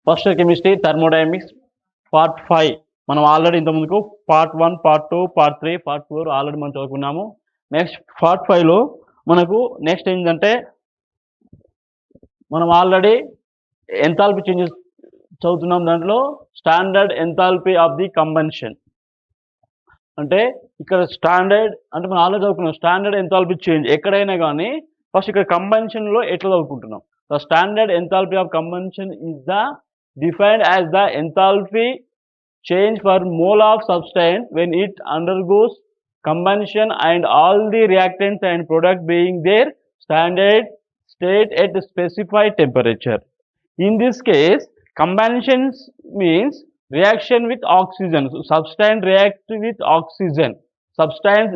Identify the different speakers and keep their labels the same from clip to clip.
Speaker 1: First chemistry thermodynamics part 5 మనం already ఇంతకుముందుకు part 1 part 2 part 3 part 4 already మనం చదువుకున్నాము. నెక్స్ట్ పార్ట్ 5లో మనకు నెక్స్ట్ ఏంటంటే మనం ఆల్రెడీ ఎంథాల్పీ చేంజెస్ చదువుతున్నాం. దాంట్లో standard enthalpy of the combustion అంటే ఇక్కడ స్టాండర్డ్ అంటే మనం ఆల్రెడీ చదువుకున్నాం. స్టాండర్డ్ ఎంథాల్పీ చేంజ్ ఎక్కడైనా కానీ ఫస్ట్ ఇక్కడ కంబషన్లో ఎట్లా చదువుకుంటున్నాం. The standard enthalpy of combustion is the defined as the enthalpy change per mole of substance when it undergoes combustion and all the reactants and product being their standard state at specified temperature. In this case, combustion means reaction with oxygen. So, substance react with oxygen.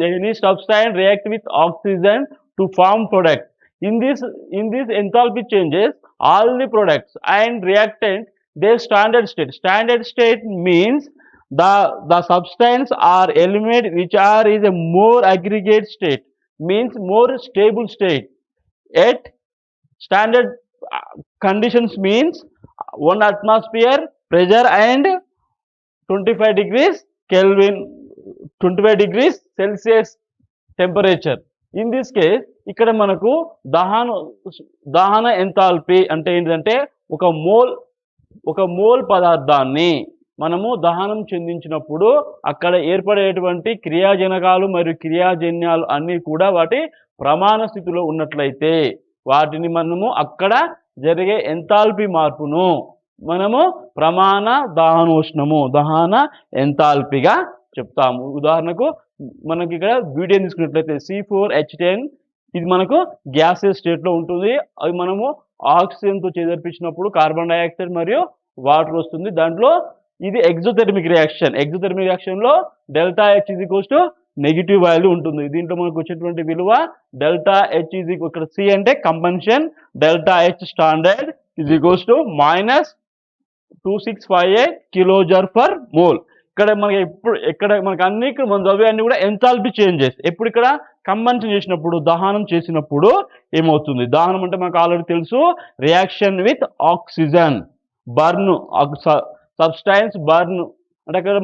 Speaker 1: Any substance react with oxygen to form product. In this enthalpy changes, all the products and reactants their standard state. Standard state means the substance or element which are is a more aggregate state, means more stable state. At standard conditions means 1 atmosphere pressure and 25 degrees Kelvin, 25 degrees Celsius temperature. In this case ఇక్కడ మనకు దహన enthalpy అంటే ఏంటంటే ఒక mole పదార్థాన్ని మనము దహనం చెందించినప్పుడు అక్కడ ఏర్పడేటువంటి క్రియాజనకాలు మరియు క్రియాజన్యాలు అన్నీ కూడా వాటి ప్రమాణ స్థితిలో ఉన్నట్లయితే వాటిని మనము అక్కడ జరిగే ఎంథాల్పీ మార్పును మనము ప్రమాణ దహన ఎంథాల్పీగా చెప్తాము. ఉదాహరణకు మనకి ఇక్కడ బ్యూటేన్ తీసుకున్నట్లయితే C4H10 ఇది మనకు గ్యాసెస్ స్టేట్లో ఉంటుంది. అవి మనము ఆక్సిజన్తో చేదర్పించినప్పుడు కార్బన్ డైఆక్సైడ్ మరియు వాటర్ వస్తుంది. దాంట్లో ఇది ఎగ్జోథెర్మిక్ రియాక్షన్లో డెల్టా H నెగిటివ్ వాల్యూ ఉంటుంది. దీంట్లో మనకు వచ్చేటువంటి విలువ డెల్టా H ఇక్కడ C అంటే combustion, delta H standard -2658 kilojoule per mole. ఇక్కడ మనకి అన్ని మనం చదివే అన్ని కూడా ఎంథాల్పీ చేంజెస్. ఎప్పుడు ఇక్కడ కంబషన్ చేసినప్పుడు దహనం చేసినప్పుడు ఏమవుతుంది. దహనం అంటే మనకు ఆల్రెడీ తెలుసు, reaction with oxygen, burn, substance burn అంటే అక్కడ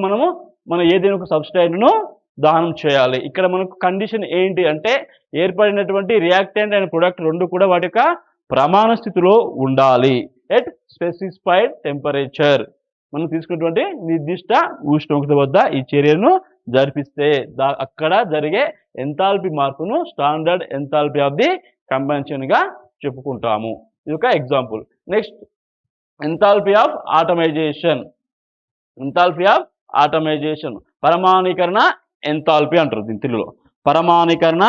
Speaker 1: మనం ఏదైనా ఒక సబ్స్టైన్ను దహనం చేయాలి. ఇక్కడ మనకు కండిషన్ ఏంటి అంటే ఏర్పడినటువంటి రియాక్టెంట్ అండ్ ప్రొడక్ట్ రెండు కూడా వాటి యొక్క ప్రమాణ స్థితిలో ఉండాలి. ఎట్ స్పెసిఫైడ్ టెంపరేచర్ మనం తీసుకున్నటువంటి నిర్దిష్ట ఉష్ణోగ్రత వద్ద ఈ చర్యను జరిపిస్తే అక్కడ జరిగే ఎంథాల్పీ మార్పును standard enthalpy of the combustion గా చెప్పుకుంటాము. ఇది ఒక example. Next enthalpy of atomization పరమాణీకరణ ఎంథాల్పీ అంటారు దీని తెలుగులో. పరమాణీకరణ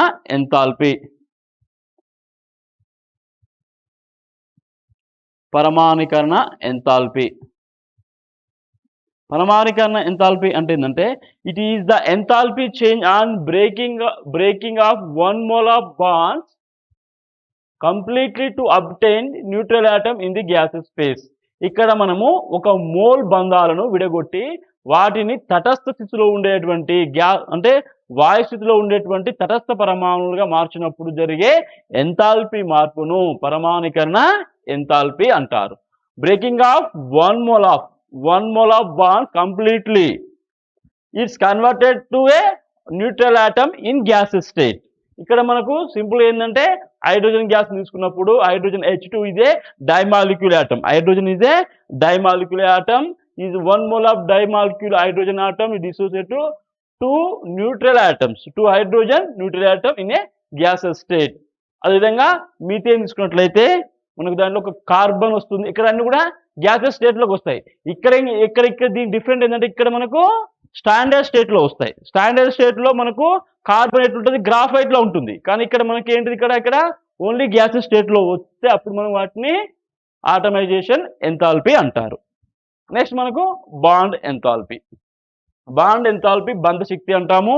Speaker 1: ఎంథాల్పీ అంటే ఏంటంటే it is the enthalpy change on breaking of 1 mole of bonds completely to obtain neutral atom in the gases space. ఇక్కడ మనము ఒక మోల్ బంధాలను విడగొట్టి వాటిని తటస్థ స్థితిలో ఉండేటువంటి అంటే వాయు స్థితిలో ఉండేటువంటి తటస్థ పరమాణువులుగా మార్చినప్పుడు జరిగే ఎంథాల్పీ మార్పును పరమాణీకరణ ఎంథాల్పీ అంటారు. Breaking of 1 mole of bond completely it's converted to a neutral atom in gaseous state. ఇక్కడ మనకు సింపుల్ ఏంటంటే హైడ్రోజన్ గ్యాస్ తీసుకున్నప్పుడు హైడ్రోజన్ H2 ఇదే diamolecular atom. Hydrogen is a diamolecular atom. is 1 mole of dimolecule hydrogen atom is dissociated to 2 neutral atoms, 2 hydrogen neutral atom in a gaseous state. అదేవిధంగా methane తీసుకున్నట్లయితే మనకు దాంట్లో ఒక carbon వస్తుంది. ఇక్కడ అన్ని కూడా గ్యాసెస్ స్టేట్లోకి వస్తాయి. ఇక్కడ దీని డిఫరెంట్ ఏంటంటే ఇక్కడ మనకు స్టాండర్డ్ స్టేట్లో వస్తాయి. స్టాండర్డ్ స్టేట్లో మనకు కార్బన్ ఎట్లుంటుంది, గ్రాఫైట్లో ఉంటుంది. కానీ ఇక్కడ మనకి ఏంటిది ఇక్కడ ఓన్లీ గ్యాసెస్ స్టేట్లో వస్తే అప్పుడు మనం వాటిని ఆటమైజేషన్ ఎంథాల్పీ అంటారు. నెక్స్ట్ మనకు బాండ్ ఎంథాల్పీ బంధ శక్తి అంటాము.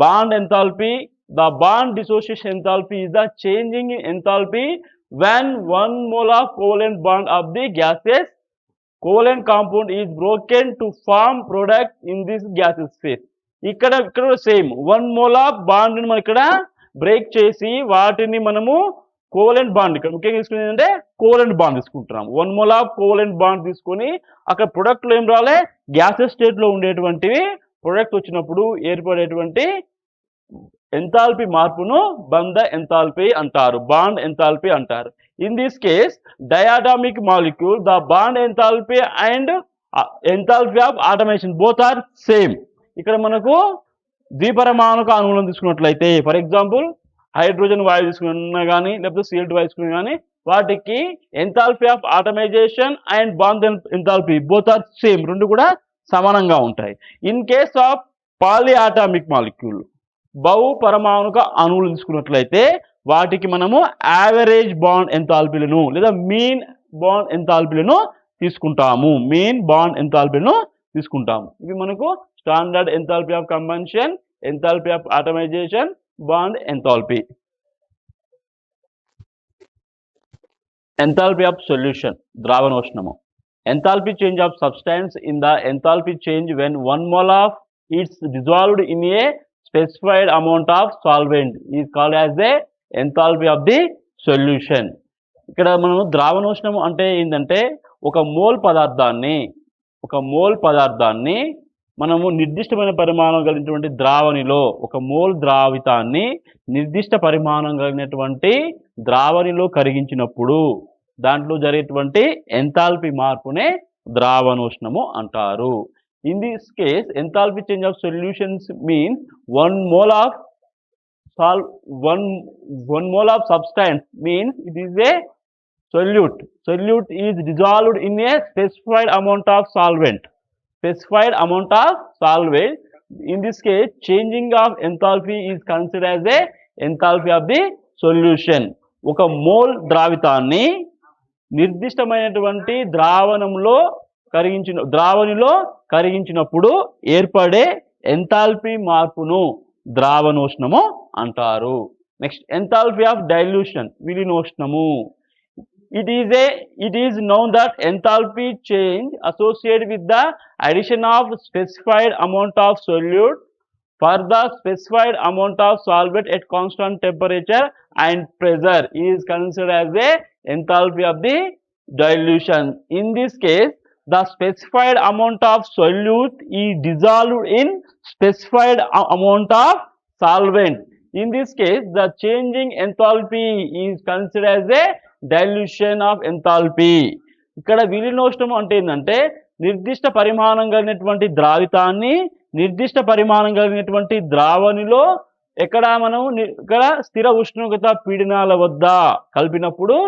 Speaker 1: Bond enthalpy the bond dissociation enthalpy is the changing enthalpy when 1 mole of covalent bond of the gaseous covalent compound is broken to form product in this gaseous phase. ఇక్కడ same 1 mole of bond ని మనం ఇక్కడ break చేసి వాటిని మనము covalent bond ఇక్కడ ముఖ్యంగా తీసుకునేది ఏంటంటే కోవలెంట్ బాండ్ తీసుకుంటున్నాం. 1 మోల్ ఆఫ్ కోవలెంట్ బాండ్ తీసుకొని అక్కడ ప్రొడక్ట్లో ఏం రావాలి, గ్యాసెస్ స్టేట్లో ఉండేటువంటివి ప్రొడక్ట్ వచ్చినప్పుడు ఏర్పడేటువంటి ఎంథాల్పీ మార్పును బంధ ఎంథాల్పీ అంటారు, బాండ్ ఎంథాల్పీ అంటారు. In this case diatomic molecule the bond enthalpy and enthalpy of atomation both are same. ఇక్కడ మనకు ద్విపరమాణుక అణువులను తీసుకున్నట్లయితే ఫర్ ఎగ్జాంపుల్ హైడ్రోజన్ వాయువు తీసుకున్నా కానీ లేకపోతే CO2 వాయువు తీసుకున్నా కానీ వాటికి enthalpy of atomization and bond enthalpy both are same, రెండు కూడా సమానంగా ఉంటాయి. In case of polyatomic molecule బహు పరమాణుక అణువులు తీసుకున్నట్లయితే వాటికి మనము యావరేజ్ బాండ్ ఎంథాల్పీలను లేదా మీన్ బాండ్ ఎంథాల్పీలను తీసుకుంటాము, మీన్ బాండ్ ఎంథాల్పీలను తీసుకుంటాము. ఇవి మనకు standard enthalpy of combustion, enthalpy of atomization, bond enthalpy. Enthalpy of solution ద్రావణోష్ణము. Enthalpy change of substance in the enthalpy change when 1 mole of its dissolved in a specified amount of solvent is called as the enthalpy of the solution. ఇక్కడ మనం ద్రావణోష్ణము అంటే ఏంటంటే ఒక mole పదార్థాన్ని మనము నిర్దిష్టమైన పరిమాణం కలిగినటువంటి ద్రావణిలో, ఒక మోల్ ద్రావితాన్ని నిర్దిష్ట పరిమాణం కలిగినటువంటి ద్రావణిలో కరిగించినప్పుడు దాంట్లో జరిగేటువంటి ఎంథాల్పీ మార్పునే ద్రావణోష్ణము అంటారు. In this case enthalpy change of solutions means 1 mole of substance means it is a solute. Solute is dissolved in a specified amount of solvent. In this case, changing of enthalpy is considered as a enthalpy of the solution. ఒక mole ద్రావితాన్ని నిర్దిష్టమైనటువంటి ద్రావణిలో కరిగించినప్పుడు ఏర్పడే enthalpy మార్పును ద్రావణోష్ణము అంటారు. Next enthalpy of dilution విలీనోష్ణము. It is known that enthalpy change associated with the addition of specified amount of solute for the specified amount of solvent at constant temperature and pressure is considered as the enthalpy of the dilution. In this case, the specified amount of solute is dissolved in specified amount of solvent. In this case, the changing enthalpy is considered as a dilution of enthalpy. ఇక్కడ విలీనోష్ణము అంటే ఏంటంటే నిర్దిష్ట పరిమాణం కలిగినటువంటి ద్రావితాన్ని నిర్దిష్ట పరిమాణం కలిగినటువంటి ద్రావణిలో ఇక్కడ స్థిర ఉష్ణోగ్రత పీడనాల వద్ద కలిపినప్పుడు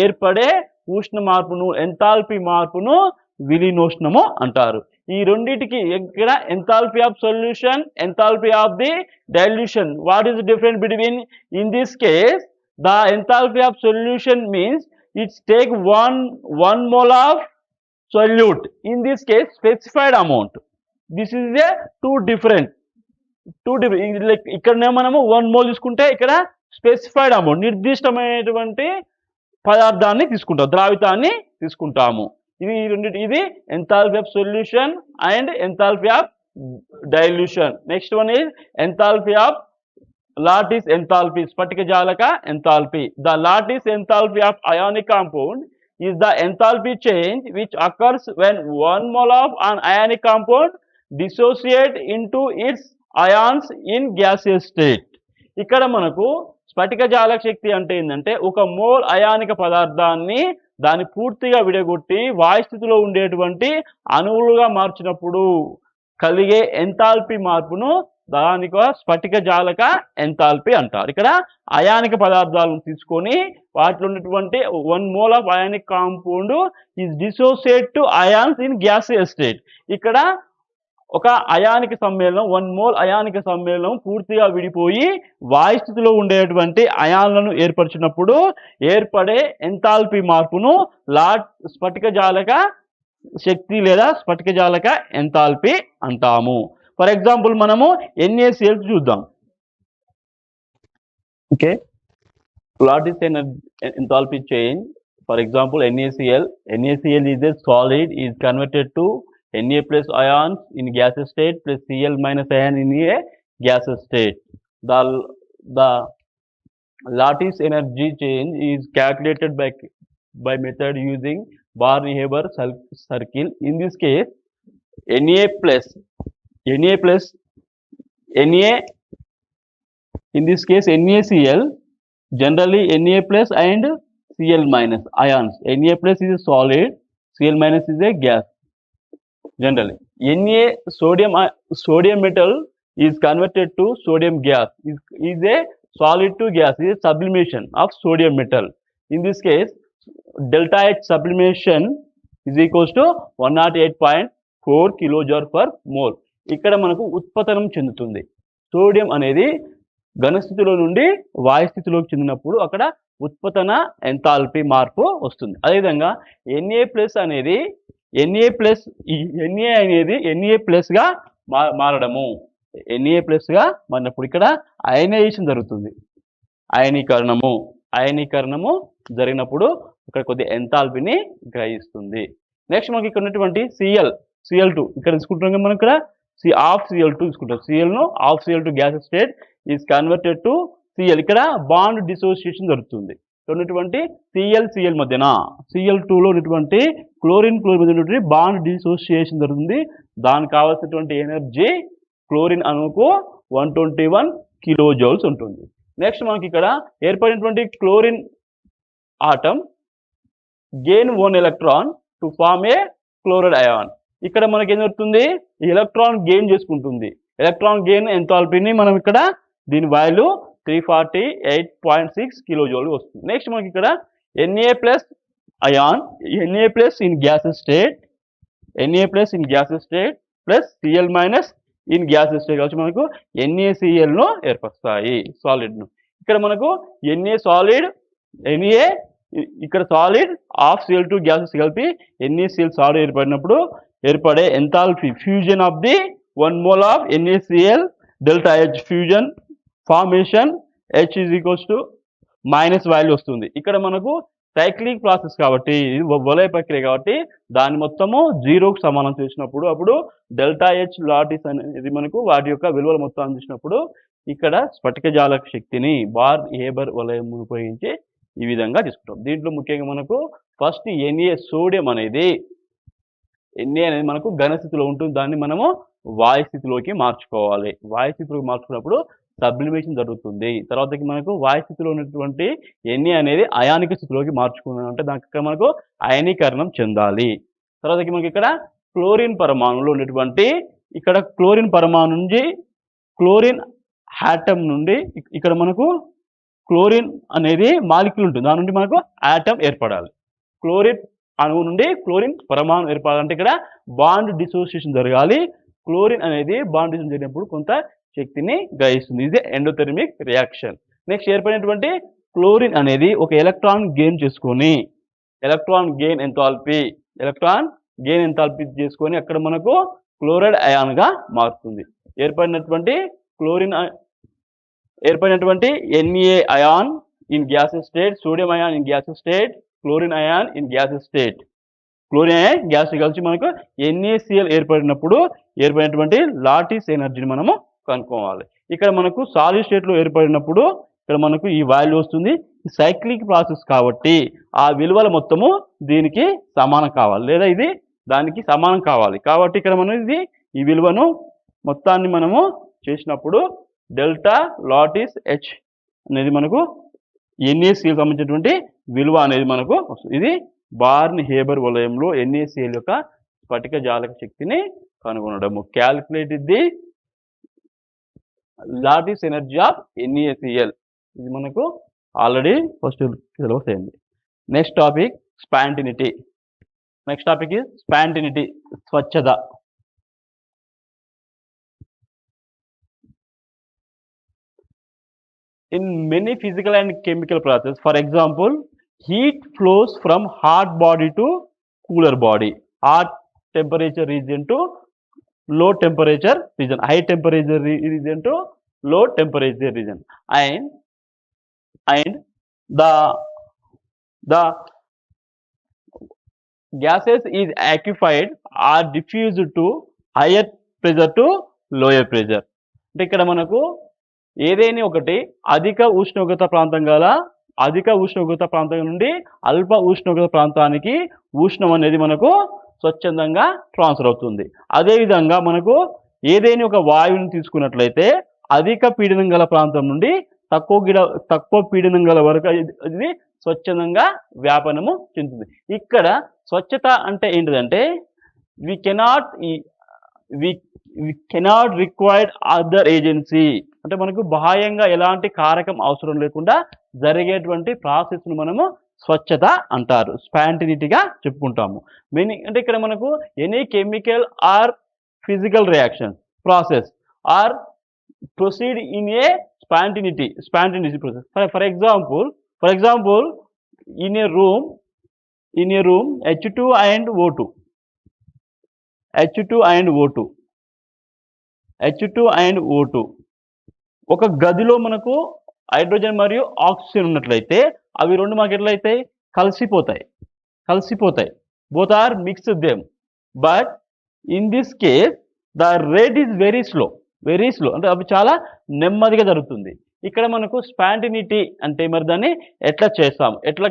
Speaker 1: ఏర్పడే ఉష్ణ మార్పును, ఎంథాల్పీ మార్పును విలీనోష్ణము అంటారు. ఈ రెండింటికి ఇక్కడ enthalpy of solution, enthalpy of the dilution, what is difference between? In this case the enthalpy of solution means it's take one mole of solute, in this case specified amount. This is a two different like ఇక్కడ మనము 1 mole తీసుకుంటే ఇక్కడ specified amount నిర్దిష్టమైనటువంటి పదార్థాన్ని తీసుకుంటాం, ద్రావితాన్ని తీసుకుంటాము. ఇది enthalpy of solution and enthalpy of dilution. Next one is enthalpy of lattice enthalpy, స్ఫటిక జాలక enthalpy. The lattice enthalpy of ionic compound is the enthalpy change which occurs when 1 mole of an ionic compound dissociate into its ions in gaseous state. ఇక్కడ మనకు స్ఫటిక జాలక శక్తి అంటే ఏంటంటే ఒక mole అయానిక పదార్థాన్ని దాన్ని పూర్తిగా విడగొట్టి వాయు స్థితిలో ఉండేటువంటి అణువులుగా మార్చినప్పుడు కలిగే ఎంథాల్పీ మార్పును దానికి స్ఫటిక జాలక ఎంథాల్పీ అంటారు. ఇక్కడ అయానిక పదార్థాలను తీసుకొని వాటిలో ఉన్నటువంటి 1 mole of ionic compound is dissociate to ions in gaseous state. ఇక్కడ ఒక అయానిక సమ్మేళనం 1 mole అయానిక సమ్మేళనం పూర్తిగా విడిపోయి వాయు స్థితిలో ఉండేటువంటి అయాన్లను ఏర్పరిచినప్పుడు ఏర్పడే ఎంథాల్పీ మార్పును స్ఫటిక జాలక శక్తి లేదా స్ఫటిక జాలక ఎంథాల్పీ అంటాము. ఫర్ ఎగ్జాంపుల్ మనము NaCl చూద్దాం. Okay, lattice enthalpy change. For example, NaCl is a solid is converted to Na plus ions in gaseous state plus Cl minus ion in a gaseous state. The lattice energy change is calculated by method using Barney-Haber circle. In this case, Na plus Na, in this case NaCl, generally Na plus and Cl minus ions. Na plus is a solid, Cl minus is a gas. Generally, Na sodium metal is converted to sodium gas, is a solid to gas, is a sublimation of sodium metal. In this case, delta H sublimation is equals to 108.4 kilojoule per mole. ఇక్కడ మనకు ఉత్పతనం చెందుతుంది. Sodium అనేది ఘనస్థితిలో నుండి వాయు స్థితిలోకి చెందినప్పుడు అక్కడ ఉత్పతన enthalpy మార్పు వస్తుంది. అదేవిధంగా Na అనేది Na ప్లస్గా మారడము, Na ప్లస్గా మారినప్పుడు ఇక్కడ అయనైజేషన్ జరుగుతుంది. అయనీకరణము జరిగినప్పుడు ఇక్కడ కొద్ది ఎంథాల్పీని గ్రహిస్తుంది. నెక్స్ట్ మనకి ఇక్కడ ఉన్నటువంటి Cl2 ఇక్కడ తీసుకుంటాం. మనం ఇక్కడ ఆఫ్ Cl2 తీసుకుంటాం. Clను of Cl2 gas state is converted to Cl. ఇక్కడ బాండ్ డిసోసియేషన్ జరుగుతుంది. ఉన్నటువంటి Cl మధ్యన Cl2లో ఉన్నటువంటి క్లోరిన్ మధ్య ఉన్నటువంటి బాండ్ డిసోసియేషన్ జరుగుతుంది. దానికి కావాల్సినటువంటి ఎనర్జీ క్లోరిన్ అణువుకు 121 కిలోజౌల్స్ ఉంటుంది. నెక్స్ట్ మనకి ఇక్కడ ఏర్పడినటువంటి chlorine atom gain 1 electron to form a chloride ion. ఇక్కడ మనకి ఏం జరుగుతుంది, ఎలక్ట్రాన్ గెయిన్ చేసుకుంటుంది. ఎలక్ట్రాన్ గెయిన్ ఎంథాల్పీని మనం ఇక్కడ దీని వాల్యూ 348.6 కిలోజౌల్ వస్తుంది. నెక్స్ట్ మనకి ఇక్కడ Na plus ion, Na plus in gases state plus Cl minus in gases state వచ్చి మనకు NaClను ఏర్పరుస్తాయి, సాలిడ్ను. ఇక్కడ మనకు Na సాలిడ్, Na ఇక్కడ సాలిడ్ ఆఫ్ Cl2 గ్యాసెస్ కలిపి NaCl సాలిడ్ ఏర్పడినప్పుడు ఏర్పడే enthalpy fusion of the 1 mole of NaCl delta H fusion formation H is equals to minus value వస్తుంది. ఇక్కడ మనకు సైక్లిక్ ప్రాసెస్ కాబట్టి, వలయ ప్రక్రియ కాబట్టి దాని మొత్తము 0కు సమానం చేసినప్పుడు అప్పుడు డెల్టా H లాటిస్ అనేది మనకు వాటి యొక్క విలువల మొత్తం చూసినప్పుడు ఇక్కడ స్ఫటిక జాలక శక్తిని బార్న్-హేబర్ వలయం ఉపయోగించి ఈ విధంగా తీసుకుంటాం. దీంట్లో ముఖ్యంగా మనకు ఫస్ట్ Na సోడియం అనేది Na మనకు ఘనస్థితిలో ఉంటుంది. దాన్ని మనము వాయు స్థితిలోకి మార్చుకోవాలి. వాయు స్థితిలోకి మార్చుకున్నప్పుడు సబ్లిమేషన్ జరుగుతుంది. తర్వాతకి మనకు వాయు స్థితిలో ఉన్నటువంటి Na అనేది అయానిక స్థితిలోకి మార్చుకున్నాం అంటే దానికి మనకు అయనీకరణం చెందాలి. తర్వాతకి మనకి ఇక్కడ క్లోరిన్ పరమాణువులో ఉన్నటువంటి ఇక్కడ క్లోరిన్ పరమాణు నుంచి క్లోరిన్ ఆటమ్ నుండి ఇక్కడ మనకు క్లోరిన్ అనేది మాలిక్యూల్ ఉంటుంది. దాని నుండి మనకు ఆటమ్ ఏర్పడాలి. క్లోరిన్ అణువు నుండి క్లోరిన్ పరమాణు ఏర్పడాలంటే ఇక్కడ బాండ్ డిసోసియేషన్ జరగాలి. క్లోరిన్ అనేది బాండ్ డిసోసియేషన్ జరిగినప్పుడు కొంత శక్తిని గ్రహిస్తుంది. ఇది ఎండోథెర్మిక్ రియాక్షన్. నెక్స్ట్ ఏర్పడినటువంటి క్లోరిన్ అనేది ఒక ఎలక్ట్రాన్ గెయిన్ చేసుకొని ఎలక్ట్రాన్ గెయిన్ ఎంథాల్పీ చేసుకొని అక్కడ మనకు క్లోరైడ్ అయాన్గా మారుతుంది. ఏర్పడినటువంటి Na ion in gases state, sodium ion in gases state, chlorine ion in gases state. Chlorine ion gas కలిసి మనకు NaCl ఏర్పడినటువంటి లాటిస్ ఎనర్జీని మనము కనుక్కోవాలి. ఇక్కడ మనకు సాలిడ్ స్టేట్లో ఏర్పడినప్పుడు ఇక్కడ మనకు ఈ వాల్యూ వస్తుంది. సైక్లిక్ ప్రాసెస్ కాబట్టి ఆ విలువల మొత్తము దీనికి సమానం కావాలి, లేదా ఇది దానికి సమానం కావాలి. కాబట్టి ఇక్కడ మనం ఈ విలువను మొత్తాన్ని మనము చేసినప్పుడు డెల్టా లాటిస్ H అనేది మనకు NaCl సంబంధించినటువంటి విలువ అనేది మనకు వస్తుంది. ఇది బార్న్-హేబర్ వలయంలో NaCl యొక్క స్ఫటిక జాలక శక్తిని కనుగొనడము. Calculate the lattice energy of NaCl. ఇది మనకు ఆల్రెడీ ఫస్ట్ సిలబస్ అయింది. Next topic spontaneity. స్వచ్ఛత. In many physical and chemical processes, for example, heat flows from hot body to cooler body, hot temperature region to low temperature region, high temperature region to low temperature region, and the gases is liquefied or diffused to higher pressure to lower pressure. అంటే ఇక్కడ మనకు ఏదైనా ఒకటి అధిక ఉష్ణోగ్రత ప్రాంతం నుండి అల్ప ఉష్ణోగ్రత ప్రాంతానికి ఉష్ణం అనేది మనకు స్వచ్ఛందంగా ట్రాన్స్ఫర్ అవుతుంది. అదేవిధంగా మనకు ఏదైనా ఒక వాయువుని తీసుకున్నట్లయితే అధిక పీడనం గల ప్రాంతం నుండి తక్కువ పీడనం గల వరకు ఇది స్వచ్ఛందంగా వ్యాపనము చెందుతుంది. ఇక్కడ స్వచ్ఛత అంటే ఏంటిదంటే we cannot required other agency, అంటే మనకు బాహ్యంగా ఎలాంటి కారకం అవసరం లేకుండా జరిగేటువంటి ప్రాసెస్ను మనము స్వచ్ఛత అంటారు, స్పాంటినిటీగా చెప్పుకుంటాము. మీనింగ్ అంటే ఇక్కడ మనకు any chemical or physical reaction process or proceed in a spontaneity process. For example, in a room H2 and O2 ఒక గదిలో మనకు హైడ్రోజన్ మరియు ఆక్సిజన్ ఉన్నట్లయితే అవి రెండు మనకి ఎట్లయితే కలిసిపోతాయి. both are mixed them, but in this case the rate is very slow అంటే అవి చాలా నెమ్మదిగా జరుగుతుంది. ఇక్కడ మనకు స్పాంటినిటీ అంటే మరి దాన్ని ఎట్లా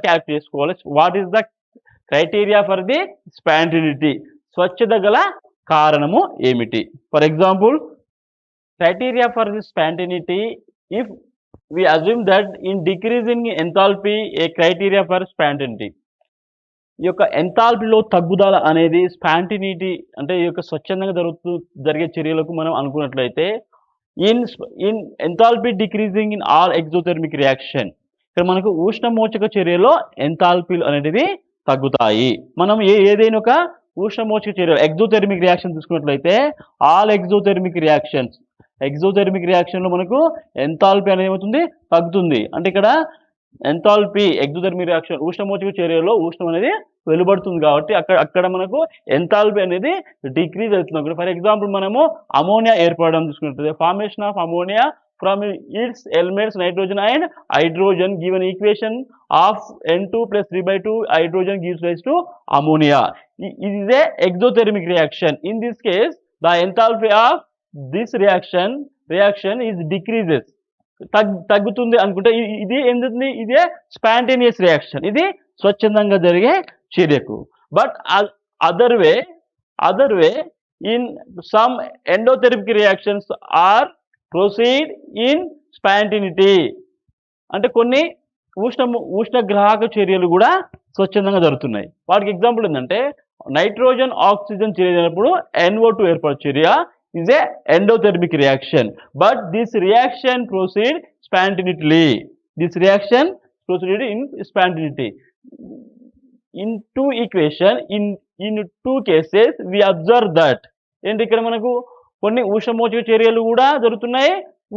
Speaker 1: క్యాల్కులేట్ చేసుకోవాలి? What is the criteria for the spontaneity? స్వచ్ఛత గల కారణము ఏమిటి? For example, criteria for this spontaneity, if we assume that in decreasing enthalpy a criteria for spontaneity, ఈ యొక్క ఎంథాల్పీలో తగ్గుదల అనేది స్పాంటినిటీ అంటే ఈ యొక్క స్వచ్ఛందంగా జరిగే చర్యలకు మనం అనుకున్నట్లయితే in enthalpy decreasing in all exothermic reaction, ఇక్కడ మనకు ఉష్ణమోచక చర్యలో ఎంథాల్పీలు అనేటివి తగ్గుతాయి. మనం ఏదైనా ఒక ఉష్ణమోచక చర్య ఎగ్జోథెర్మిక్ రియాక్షన్ తీసుకున్నట్లయితే ఆల్ ఎగ్జోథెర్మిక్ రియాక్షన్లో మనకు ఎంథాల్పీ అనేది ఏమవుతుంది? తగ్గుతుంది. అంటే ఇక్కడ ఎంథాల్పీ ఎగ్జోథెర్మిక్ రియాక్షన్ ఉష్ణమోచక చర్యలో ఉష్ణం అనేది వెలువడుతుంది కాబట్టి అక్కడ మనకు ఎంథాల్పీ అనేది డిక్రీజ్ అవుతుంది. ఫర్ ఎగ్జాంపుల్, మనము అమోనియా ఏర్పడడం చూసుకుంటే formation of ammonia from it's elements nitrogen and hydrogen given equation of N2 + 3/2 hydrogen gives rise to ammonia. It is a exothermic reaction. In this case, the enthalpy of this reaction is decreases. తగ్గుతుంది అనుకుంటే ఇది ఎందుకు? ఇదే spontaneous reaction, ఇది స్వచ్ఛందంగా జరిగే చర్యకు. But other way in some endothermic reactions are proceed in spontaneity, అంటే కొన్ని ఉష్ణగ్రాహక చర్యలు కూడా స్వచ్ఛందంగా జరుగుతున్నాయి. వాటికి ఎగ్జాంపుల్ ఏంటంటే నైట్రోజన్ ఆక్సిజన్ చర్య అయినప్పుడు NO2 ఏర్పడే చర్య is a endothermic reaction, but this reaction proceed spontaneously. In two cases we observe that ఏంటి ఇక్కడ మనకు కొన్ని ఉష్ణమోచక చర్యలు కూడా జరుగుతున్నాయి,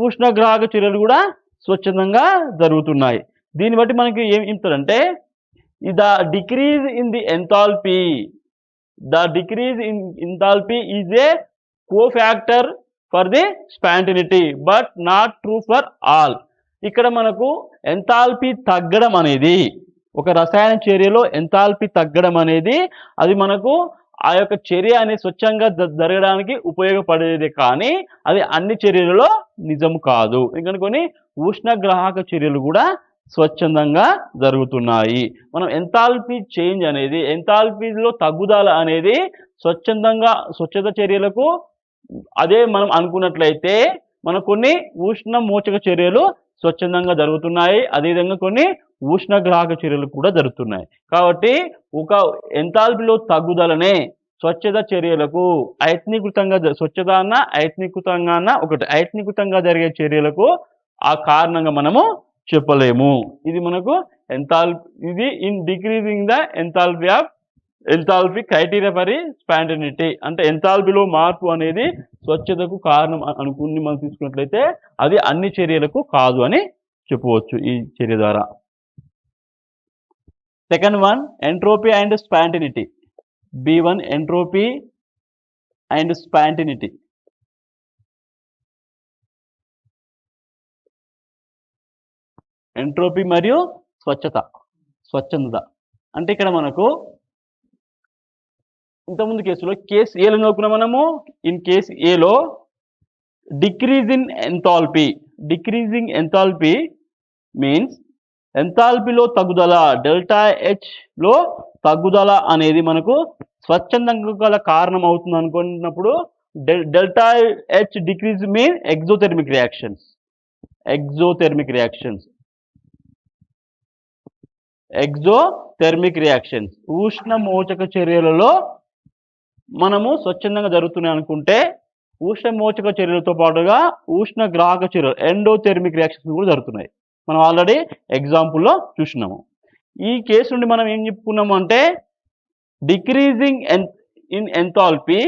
Speaker 1: ఉష్ణగ్రాహక చర్యలు కూడా స్వచ్ఛందంగా జరుగుతున్నాయి. దీన్ని బట్టి మనకి ఏం చెప్తారంటే the decrease in the enthalpy is a co-factor for the spontaneity but not true for all. ఇక్కడ మనకు ఎంథాల్పీ తగ్గడం అనేది ఒక రసాయన చర్యలో ఎంథాల్పీ తగ్గడం అనేది అది మనకు ఆ యొక్క చర్య అనేది స్వచ్ఛంగా జరగడానికి ఉపయోగపడేది, కానీ అది అన్ని చర్యలలో నిజం కాదు. ఎందుకంటే కొన్ని ఉష్ణగ్రాహక చర్యలు కూడా స్వచ్ఛందంగా జరుగుతున్నాయి. మనం ఎంథాల్పీ చేంజ్ అనేది ఎంథాల్పీలో తగ్గుదల అనేది స్వచ్ఛత చర్యలకు అదే మనం అనుకున్నట్లయితే మనకు కొన్ని ఉష్ణమోచక చర్యలు స్వచ్ఛందంగా జరుగుతున్నాయి, అదేవిధంగా కొన్ని ఉష్ణగ్రాహక చర్యలు కూడా జరుగుతున్నాయి. కాబట్టి ఒక ఎంథాల్పీలో తగ్గుదలనే స్వచ్ఛత చర్యలకు ఐత్నీకృతంగా జరిగే చర్యలకు ఆ కారణంగా మనము చెప్పలేము. ఇది మనకు ఇది in decreasing the enthalpy criteria for spontaneity, అంటే ఎంథాల్పీలో మార్పు అనేది స్వచ్ఛతకు కారణం అనుకుని మనం తీసుకున్నట్లయితే అది అన్ని చర్యలకు కాదు అని చెప్పవచ్చు ఈ చర్య ద్వారా. Second one, entropy and spontaneity. B1 entropy and spontaneity. Entropy మరియు స్వచ్ఛందత అంటే ఇక్కడ మనకు ఇంతకుముందు కేసులో కేసు ఏలో చదువుకున్నాం మనము. ఇన్ కేసు ఏలో decrease in enthalpy decreasing enthalpy means ఎంథాల్పీలో తగ్గుదల, డెల్టా హెచ్లో తగ్గుదల అనేది మనకు స్వచ్ఛందంగా గల కారణం అవుతుంది అనుకున్నప్పుడు delta H decrease mean exothermic reactions. Exothermic reactions ఉష్ణ మోచక చర్యలలో మనము స్వచ్ఛందంగా జరుగుతున్నాయి అనుకుంటే ఉష్ణ మోచక చర్యలతో పాటుగా ఉష్ణ గ్రాహక చర్యలు ఎండోథెర్మిక్ రియాక్షన్స్ కూడా జరుగుతున్నాయి. మనం ఆల్రెడీ ఎగ్జాంపుల్లో చూసినాము. ఈ కేసు నుండి మనం ఏం చెప్పుకున్నాము అంటే decreasing in enthalpy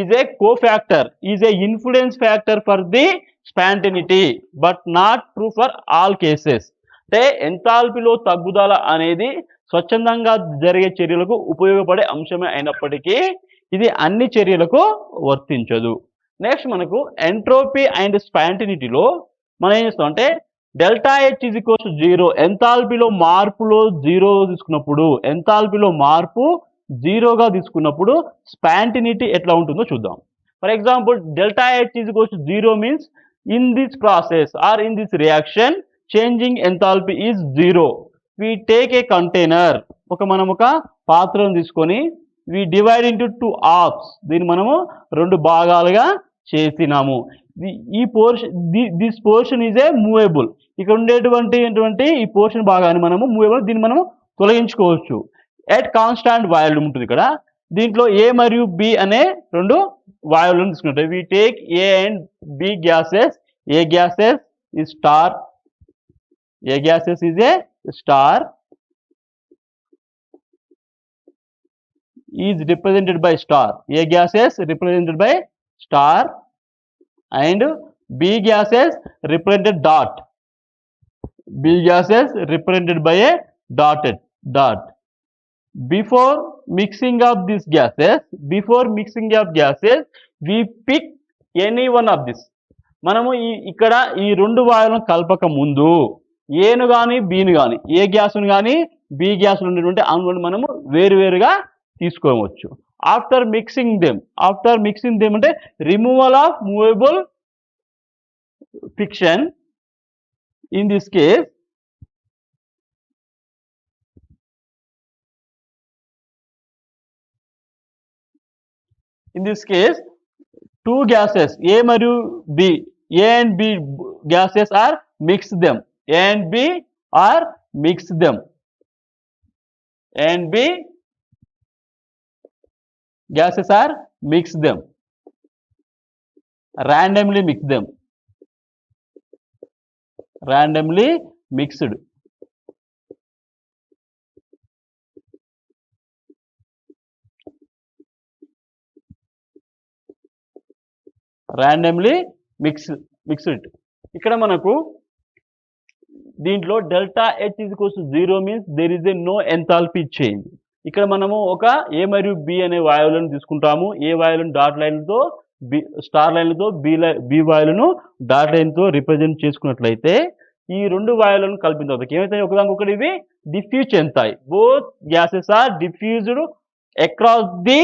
Speaker 1: is a cofactor, is a influence factor for the spontaneity but not true for all cases. అంటే ఎంథాల్పీలో తగ్గుదల అనేది స్వచ్ఛందంగా జరిగే చర్యలకు ఉపయోగపడే అంశమే అయినప్పటికీ ఇది అన్ని చర్యలకు వర్తించదు. నెక్స్ట్ మనకు ఎంట్రోపీ అండ్ స్పాంటేనిటీలో మనం ఏం చేస్తాం అంటే delta H is equals to 0, ఎంథాల్పీలో మార్పులో 0 తీసుకున్నప్పుడు, ఎంథాల్పీలో మార్పు 0గా తీసుకున్నప్పుడు స్పాంటేనిటీ ఎట్లా ఉంటుందో చూద్దాం. For example delta H is equals to 0 means in this process or in this reaction changing enthalpy is 0. We take a container, మనం ఒక పాత్రను తీసుకొని వి డివైడ్ ఇంటూ 2 halves, దీన్ని మనము 2 భాగాలుగా చేసినాము. ఈ portion this portion is a movable. ఇక్కడ ఉండేటువంటి ఈ పోర్షన్ భాగాన్ని మనము మూవబుల్, దీన్ని మనము తొలగించుకోవచ్చు. ఎట్ కాన్స్టాంట్ వాల్యూమ్ ఉంటుంది ఇక్కడ. దీంట్లో ఏ మరియు బి అనే 2 వాయువులను తీసుకుంటాం. We take A and B gases. A gases is star, A gases is A star is represented by star. A gases represented by star and B gases represented dot. B gases represented by a dot. Before mixing of these gases, we pick any one of this. మనము ఇక్కడ ఈ 2 వాయువులను కలపక ముందు ఏను కానీ బీను కానీ, ఏ గ్యాస్ను కానీ B gas ఉండేటువంటి అణువులను మనము వేరువేరుగా తీసుకోవచ్చు. ఆఫ్టర్ మిక్సింగ్ దెమ్ అంటే removal of movable fiction. In this case 2 gases A మరియు B, A and B gases are mixed them. A and B are mixed them. A and B gases are mixed them. Randomly mixed. Randomly mixed. ఇక్కడ మనకు దీంట్లో delta H is equals to 0 means there is a no enthalpy change. ఇక్కడ మనము ఒక ఏ మరియు B అనే వాయువులను తీసుకుంటాము. ఏ వాయువులను డాట్ లైన్లతో, స్టార్ లైన్లతో, బి వాయువులను డాట్ లైన్తో రిప్రజెంట్ చేసుకున్నట్లయితే ఈ 2 వాయువులను కలిపిన తర్వాత ఏమైతే ఒకదానికొకటి ఇవి డిఫ్యూజ్ చెందుతాయి. Both gases are diffused across the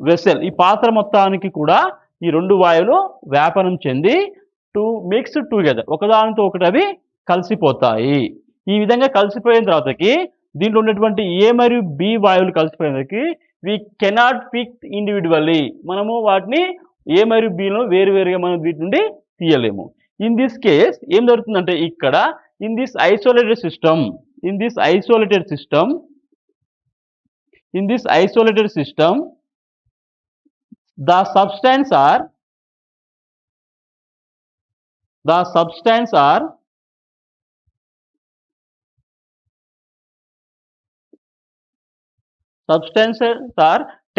Speaker 1: vessel. ఈ పాత్ర మొత్తానికి కూడా ఈ 2 వాయువులు వ్యాపనం చెంది టు మిక్స్ టుగెదర్, ఒకదానితో ఒకటి అవి కలిసిపోతాయి. ఈ విధంగా కలిసిపోయిన తర్వాతకి దీంట్లో ఉన్నటువంటి ఏ మరియు బి వాయువులు కలిసిపోయినకి వి కెనాట్ పిక్ ఇండివిజువల్లీ. మనము వాటిని ఏ మరియు బిను వేరువేరుగా మనం వీటి నుండి తీయలేము. ఇన్ దిస్ కేస్ ఏం జరుగుతుందంటే ఇక్కడ in this isolated system the substance are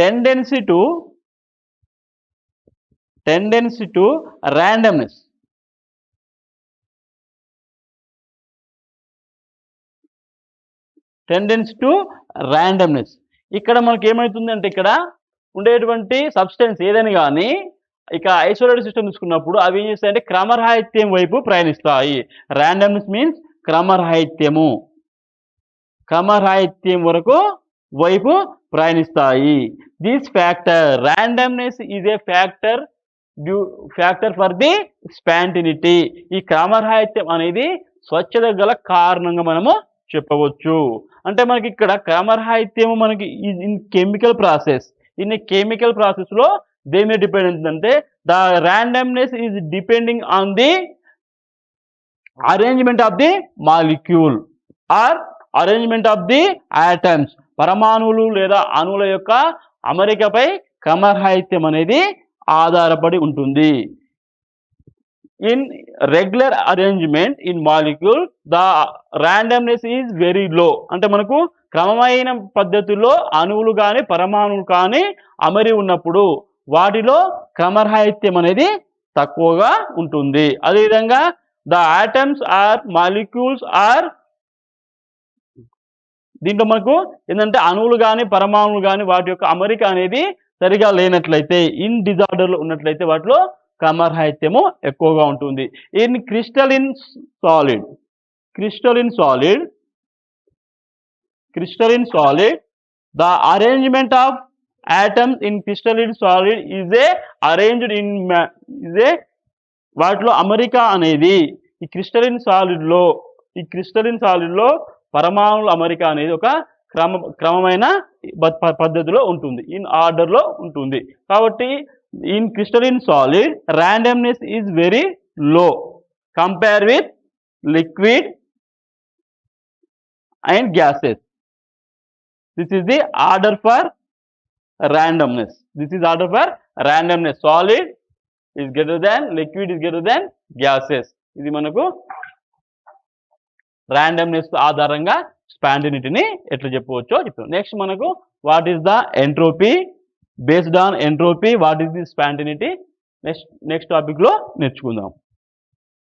Speaker 1: tendency to randomness. ఇక్కడ మనకి ఏమవుతుందంటే ఇక్కడ ఉండేటువంటి సబ్స్టెన్స్ ఏదైనా కానీ ఇక ఐసోలేటెడ్ సిస్టమ్ తీసుకున్నప్పుడు అవి ఏం చేస్తాయంటే క్రమరాహిత్యం వైపు ప్రయాణిస్తాయి. ర్యాండమ్నెస్ మీన్స్ క్రమరాహిత్యం వైపు ప్రయాణిస్తాయి. This factor, randomness is a factor factor for the spontaneity. ఈ క్రమరాహిత్యం అనేది స్వచ్ఛత గల కారణంగా మనము చెప్పవచ్చు. అంటే మనకి ఇక్కడ క్రమరాహిత్యము మనకి in chemical process, in a chemical ప్రాసెస్లో దేని మీద డిపెండ్ అవుతుందంటే the randomness is depending on the arrangement of the molecule are arrangement of the atoms. పరమాణువులు లేదా అణువుల యొక్క అమరికపై క్రమరాహిత్యం అనేది ఆధారపడి ఉంటుంది. In regular arrangement in molecule the randomness is very low. అంటే మనకు క్రమమైన పద్ధతిలో అణువులు కానీ పరమాణువులు కానీ అమరి ఉన్నప్పుడు వాటిలో క్రమరాహిత్యం అనేది తక్కువగా ఉంటుంది. అదేవిధంగా the atoms or molecules are, దీంట్లో మనకు ఏంటంటే అణువులు కానీ పరమాణువులు కానీ వాటి యొక్క అమరిక అనేది సరిగా లేనట్లయితే, ఇన్ డిజార్డర్లో ఉన్నట్లయితే వాటిలో క్రమరాహిత్యము ఎక్కువగా ఉంటుంది. In crystalline solid, crystalline solid the arrangement of atoms in crystalline solid is a arranged in వాటిలో అమరిక అనేది ఈ క్రిస్టలిన్ సాలిడ్లో పరమాణువుల అమరిక అనేది ఒక క్రమమైన పద్ధతిలో ఉంటుంది, ఇన్ ఆర్డర్లో ఉంటుంది. కాబట్టి in crystalline solid randomness is very low compare with liquid and gases. This is the order for randomness. This is order for randomness. Solid is greater than, liquid is greater than gases. ఇది మనకు randomness ఆధారంగా స్పాంటినిటీని ఎట్లా చెప్పవచ్చో చెప్తాం. Next మనకు what is the entropy, based on entropy what is the spontaneity next topic లో నేర్చుకుందాం.